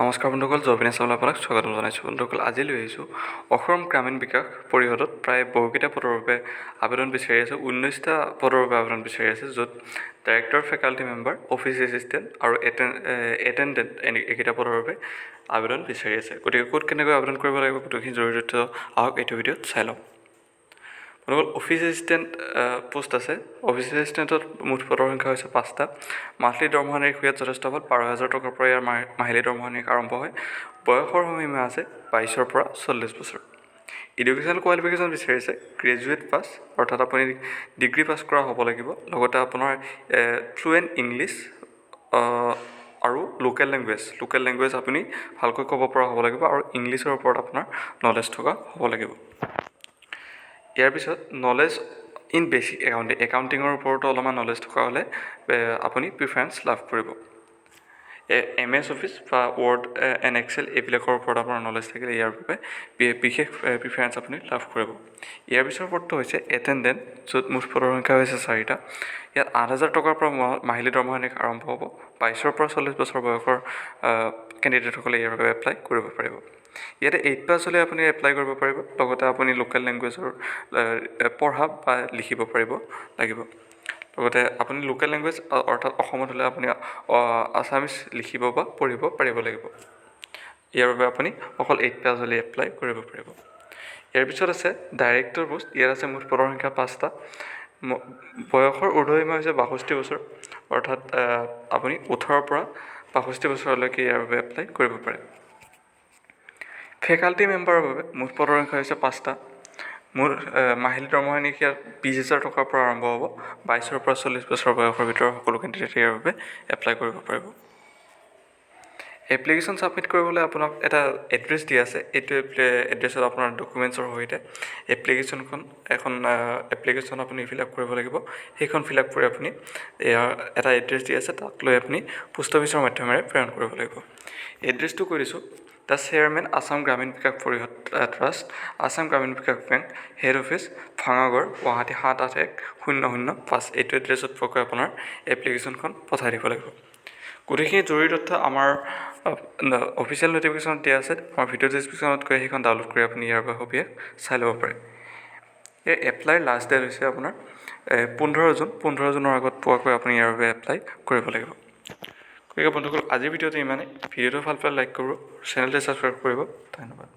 নমস্কাৰ বন্ধুসকল, জবিনে চাবলৈ আপোনাক স্বাগতম জনাইছোঁ। বন্ধুসকল, আজি লৈ আহিছোঁ অসম গ্ৰামীণ বিকাশ পৰিষদত প্ৰায় বহুকেইটা পদৰ বাবে আবেদন বিচাৰি আছে। 19টা পদৰ বাবে আবেদন বিচাৰি আছে, য'ত director, faculty member, office assistant আৰু এটেণ্ডেণ্ট এইকেইটা পদৰ বাবে আবেদন বিচাৰি আছে। গতিকে ক'ত কেনেকৈ আবেদন কৰিব লাগিব গোটেইখিনি জৰুৰী তথ্য আহক এইটো ভিডিঅ'ত চাই লওঁ। বন্ধুসকল, অফিচ এছিষ্টেণ্ট পোষ্ট আছে। অফিচ এছিষ্টেণ্টত মুঠ পদৰ সংখ্যা হৈছে 5টা। মান্থলি দৰমহা নিৰিখ ইয়াত যথেষ্ট ভাল। 12,000 টকাৰ পৰা ইয়াৰ মাহিলী দৰমহা নিৰিখ আৰম্ভ হয়। বয়সৰ সীমা আছে 22ৰ পৰা 40 বছৰ। এডুকেশ্যনেল কোৱালিফিকেশ্যন বিচাৰিছে গ্ৰেজুৱেট পাছ, অৰ্থাৎ আপুনি ডিগ্ৰী পাছ কৰা হ'ব লাগিব। লগতে আপোনাৰ ফ্লুৱেণ্ট ইংলিছ আৰু লোকেল লেংগুৱেজ আপুনি ভালকৈ ক'ব পৰা হ'ব লাগিব, আৰু ইংলিছৰ ওপৰত আপোনাৰ নলেজ থকা হ'ব লাগিব। ইয়াৰ পিছত নলেজ ইন বেচিক একাউণ্টিঙৰ ওপৰতো অলপমান নলেজ থকা হ'লে আপুনি প্ৰিফাৰেঞ্চ লাভ কৰিব। MS অফিচ বা ৱৰ্ড এণ্ড এক্সেল এইবিলাকৰ ওপৰত আপোনাৰ নলেজ থাকিলে ইয়াৰ বাবে বিশেষ প্ৰিফাৰেঞ্চ আপুনি লাভ কৰিব। ইয়াৰ পিছৰ পদটো হৈছে এটেণ্ডেণ্ট, য'ত মুঠ পদৰ সংখ্যা হৈছে 4টা। ইয়াত 8,000 টকাৰ পৰা মাহিলী দৰমহা নিৰিখ আৰম্ভ হ'ব। 22ৰ পৰা 40 বছৰ বয়সৰ কেণ্ডিডেটসকলে ইয়াৰ বাবে এপ্লাই কৰিব পাৰিব। ইয়াতে 8 পাছ হ'লে আপুনি এপ্লাই কৰিব পাৰিব। লগতে আপুনি লোকেল লেংগুৱেজৰ পঢ়া বা লিখিব পাৰিব লাগিব। লগতে আপুনি লোকেল লেংগুৱেজ অৰ্থাৎ অসমত হ'লে আপুনি আছামিজ লিখিব বা পঢ়িব পাৰিব লাগিব। ইয়াৰ বাবে আপুনি অকল 8 পাছ হ'লে এপ্লাই কৰিব পাৰিব। ইয়াৰ পিছত আছে ডাইৰেক্টৰ পোষ্ট। ইয়াত আছে মুঠ পদৰ সংখ্যা 5টা। বয়সৰ উৰ্ধ্বসীমা হৈছে 62 বছৰ, অৰ্থাৎ আপুনি 18ৰ পৰা 62 বছৰলৈকে ইয়াৰ বাবে এপ্লাই কৰিব পাৰে। ফেকাল্টি মেম্বাৰৰ বাবে মুঠ পদৰ সংখ্যা হৈছে 5টা। মোৰ মাহিলী দৰমহা নিৰিখ ইয়াত 20,000 টকাৰ পৰা আৰম্ভ হ'ব। 22ৰ পৰা 40 বছৰ বয়সৰ ভিতৰত সকলো কেণ্ডিডেটে ইয়াৰ বাবে এপ্লাই কৰিব পাৰিব। এপ্লিকেশ্যন ছাবমিট কৰিবলৈ আপোনাক এটা এড্ৰেছ দিয়া আছে। এইটো এড্ৰেছত আপোনাৰ ডকুমেণ্টছৰ সৈতে এপ্লিকেশ্যন আপুনি ফিল আপ কৰিব লাগিব। সেইখন ফিল আপ কৰি আপুনি এটা এড্ৰেছ দিয়া আছে, তাক লৈ আপুনি পোষ্ট অফিচৰ মাধ্যমেৰে প্ৰেৰণ কৰিব লাগিব। এড্ৰেছটো কৈ দিছোঁ: দ্য চেয়াৰমেন, আছাম গ্ৰামীণ বিকাশ পৰিষদ ট্ৰাষ্ট, আছাম গ্ৰামীণ বিকাশ bank, head office, Bhangagarh, Guwahati 7810005। এইটো এড্ৰেছত পোৱাকৈ আপোনাৰ এপ্লিকেশ্যনখন পঠাই দিব লাগিব। গোটেইখিনি জৰুৰী তথ্য আমাৰ অফিচিয়েল ন'টিফিকেশ্যনত দিয়া আছে। আমাৰ ভিডিঅ' ডেছক্ৰিপশ্যনত গৈ সেইখন ডাউনলোড কৰি আপুনি ইয়াৰ বাবে সবিশেষ চাই ল'ব পাৰে। এই এপ্লাইৰ লাষ্ট ডেট হৈছে আপোনাৰ 15 জুন। 15 জুনৰ আগত পোৱাকৈ আপুনি ইয়াৰ বাবে এপ্লাই কৰিব লাগিব। গতিকে বন্ধুসকল, আজিৰ ভিডিঅ'টো ইমানেই। ভিডিঅ'টো ভাল পালে লাইক কৰিব, চেনেলটো ছাবস্ক্ৰাইব কৰিব। ধন্যবাদ।